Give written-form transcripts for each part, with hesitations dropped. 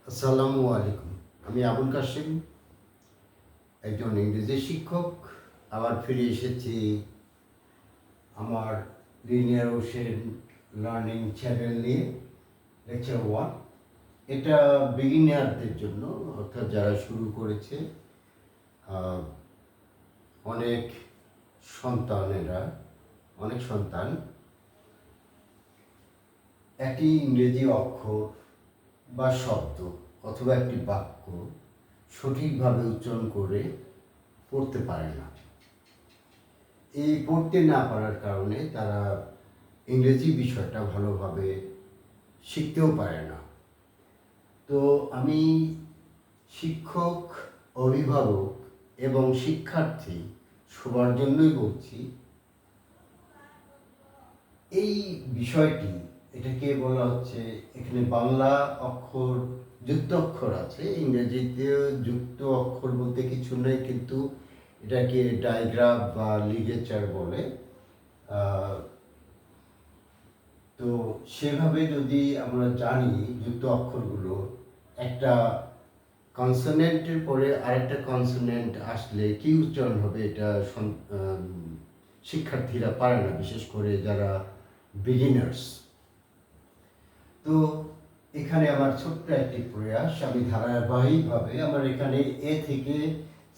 আসসালামু আলাইকুম। আমি আবুল কাশেম, একজন ইংরেজি শিক্ষক। আবার ফিরে এসেছি আমার লিনিয়ার ওশেন লার্নিং চ্যানেল নিয়ে, লেকচার 1। এটা বিগিনারদের জন্য, অর্থাৎ যারা শুরু করেছে। আহ, অনেক সন্তানেরা, অনেক সন্তান একটি ইংরেজি অক্ষর বা শব্দ অথবা একটি বাক্য সঠিকভাবে উচ্চারণ করে পড়তে পারে না। এই পড়তে না পারার কারণে তারা ইংরেজি বিষয়টা ভালোভাবে শিখতেও পারে না। তো আমি শিক্ষক, অভিভাবক এবং শিক্ষার্থী সবার জন্যই বলছি, এই বিষয়টি, এটাকে বলা হচ্ছে, এখানে বাংলা অক্ষর, যুক্ত অক্ষর আছে, ইংরেজিতে যুক্ত অক্ষর বলতে কিছু নেই, কিন্তু এটাকে ডায়াগ্রাফ বা লিগেচার বলে। তো সেভাবে যদি আমরা জানি যুক্ত অক্ষরগুলো, একটা কনসোনেন্টের পরে আরেকটা কনসোনেন্ট আসলে কি উচ্চারণ হবে, এটা শিক্ষার্থীরা পারে না, বিশেষ করে যারা বিগিনার্স। তো এখানে আমার ছোট্ট একটি প্রয়াস, আমি ধারাবাহিকভাবে, আমার এখানে এ থেকে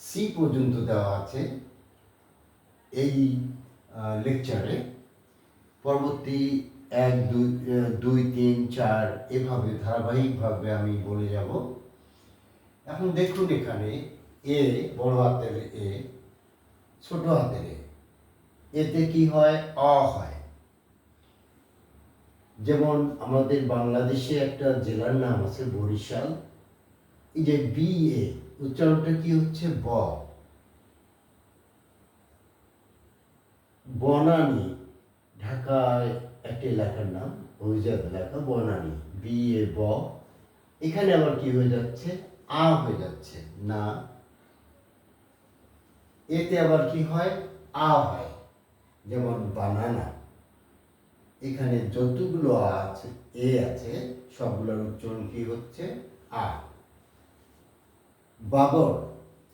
সি পর্যন্ত দেওয়া আছে এই লেকচারে। পরবর্তী 1, 2, 3, 4 এভাবে ধারাবাহিকভাবে আমি বলে যাব। এখন দেখুন, এখানে এ, বড় হাতের এ, ছোট হাতের এ, এতে কি হয়? অ হয়। যেমন আমাদের বাংলাদেশে একটা জেলার নাম আছে বরিশাল। এই যে বি এ, উচ্চারণটা কি হচ্ছে? ব। বনানী, ঢাকায় একটি এলাকার নাম, অভিজাত এলাকা বনানী। বি এ, ব। এখানে আবার কি হয়ে যাচ্ছে? আ হয়ে যাচ্ছে না। এতে আবার কি হয়? আ হয়। যেমন বানানা, এখানে যতগুলো আছে, এ আছে, সবগুলোর উচ্চারণ কি হচ্ছে? আ। বাবর,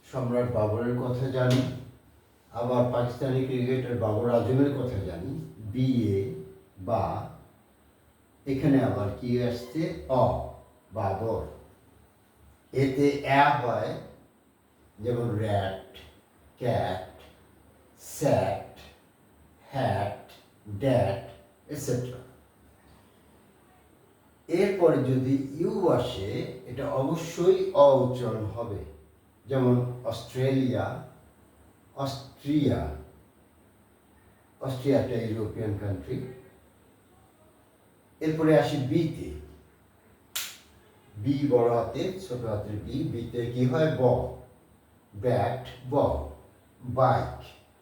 সম্রাট বাবরের কথা জানি, আবার পাকিস্তানি ক্রিকেটার বাবর আজমের কথা জানি। বি এ, বা। এখানে আবার কি আসছে? অ, বাবর। এতে অ্যা হয়, যেমন র্যাট, ক্যাট, স্যাট, হ্যাট, ড্যাট, এটসেট্রা। এরপরে যদি ইউ আসে, এটা অবশ্যই অ উচ্চারণ হবে। যেমন অস্ট্রেলিয়া, অস্ট্রিয়া। অস্ট্রিয়া একটা ইউরোপিয়ান কান্ট্রি। এরপরে আসি বিতে। বি, বড় হাতের, ছোট হাতের বি। বিতে কি হয়? ব। Bat, ball. Bike,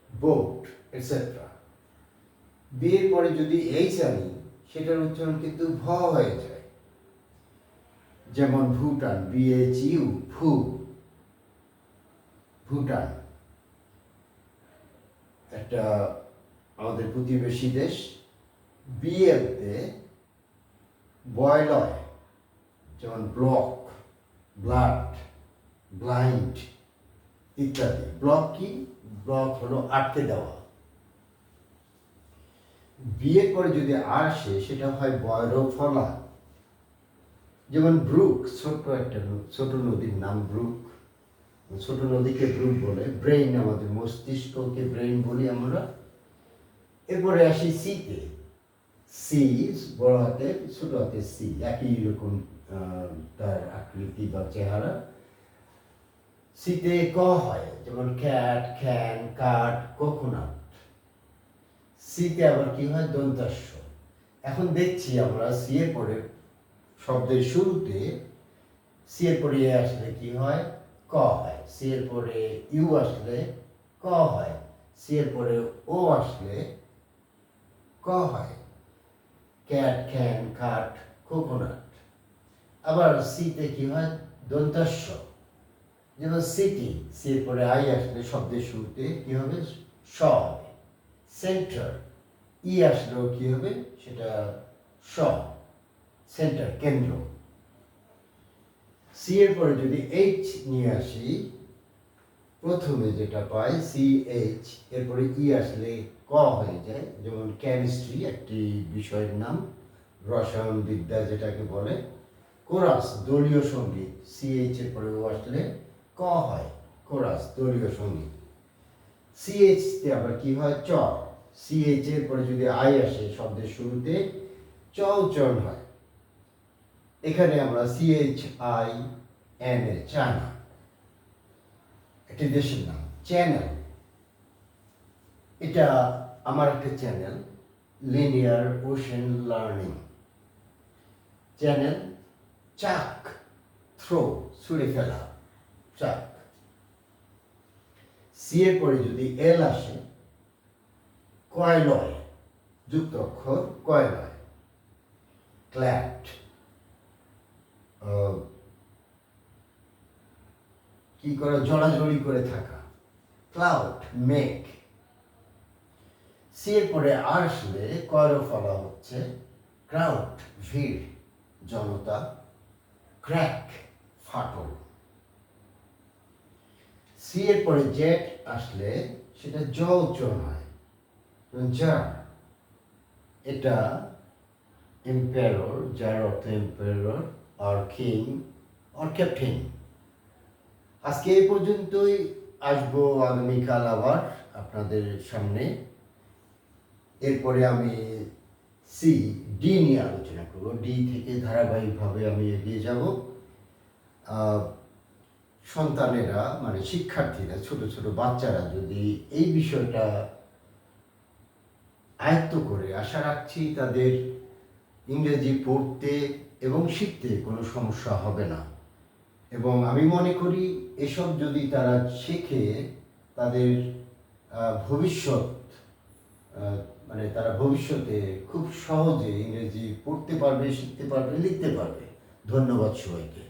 boat, etcetera. B এর পরে যদি এইচ আনি, সেটার উচ্চারণ কিন্তু ভ হয়ে যায়। যেমন ভুটান, BHU, ভু, ভুটান একটা আমাদের প্রতিবেশী দেশ। বিএতে বয়লয়, যেমন ব্লক, ব্লাড, ব্লাইন্ড ইত্যাদি। ব্লক কি? ব্লক হলো আটকে দেওয়া। বিয়ের পরে যদি আসে, সেটা হয় বয়রফলা। যেমন ব্রুক, ছোট্ট একটা ছোট নদীর নাম ব্রুক। ছোট নদীকে ব্রুক বলে। ব্রেইন, আমাদের মস্তিষ্ককে ব্রেইন বলি আমরা। এরপরে আসি সিতে। সি, বড় হাতের, ছোট হাতের সি, একই রকম তার আকৃতি বা চেহারা। সিতে ক হয়, যেমন ক্যাট, খ্যান, কাঠ, কোকোনাট। সিতে আবার কি হয়? দন্তাস্য। এখন দেখছি আমরা সি এর পরে শব্দের শুরুতে সি এর পরে এ আসলে কি হয়? ক হয়। সি এর পরে ইউ আসলে ক হয়। সি এর পরে ও আসলে ক হয়। ক্যাট, খ্যান, কাঠ, কোকোনাট। আবার সিতে কি হয়? দন্তাস্য। যেমন সিটি, সি এর পরে আই আসলে শব্দের শুরুতে কি হবে? স হবে। সেন্টার, ই আসলেও কি হবে? সেটা স। সেন্টার, কেন্দ্র। সি এর পরে যদি এইচ নিয়ে আসি, প্রথমে যেটা পাই সি এইচ, এরপরে ই আসলে ক হয়ে যায়। যেমন কেমিস্ট্রি একটি বিষয়ের নাম, রসায়ন বিদ্যা যেটাকে বলে। কোরাস দলীয় সঙ্গীত, সি এইচ এর পরে ও আসলে ক হয়, কোরাস দলীয় সঙ্গীত। সি এইচ তে আবার কি হয়, চ। সি এইচ এর পরে যদি আই আসে শব্দের শুরুতে, চ উচ্চারণ হয়। এখানে আমরা C H I N A, China, একটি দেশের নাম। চ্যানেল, এটা আমার একটা channel, linear ocean learning channel. Chuck, throw, ছুঁড়ে ফেলা, চাক। সি এর পরে যদি এল আসে, কয়লয়, যুক্ত অক্ষর, কয়লয়। ক্ল্যাট, কি করে, জড়াজড়ি করে থাকা। ক্লাউড, মেঘ। সি এর পরে আর আসলে কয়র ফলা হচ্ছে, ক্রাউড, ভিড়, জনতা। ক্র্যাক, ফাটল। সি এর পরে জেট আসলে সেটা জ উচ্চারণ হয়, জার। এটা এম্পায়ার, যার অর্থ এম্পায়ার আর কিং আর ক্যাপ্টেন। আজকে এই পর্যন্তই, আসবো আগামীকাল আবার আপনাদের সামনে। এরপরে আমি সি ডি নিয়ে আলোচনা করব, ডি থেকে ধারাবাহিকভাবে আমি এগিয়ে যাব। সন্তানেরা মানে শিক্ষার্থীরা, ছোট ছোট বাচ্চারা যদি এই বিষয়টা আয়ত্ত করে, আশা রাখছি তাদের ইংরেজি পড়তে এবং শিখতে কোনো সমস্যা হবে না। এবং আমি মনে করি এসব যদি তারা শেখে, তাদের ভবিষ্যৎ, মানে তারা ভবিষ্যতে খুব সহজে ইংরেজি পড়তে পারবে, শিখতে পারবে, লিখতে পারবে। ধন্যবাদ সবাইকে।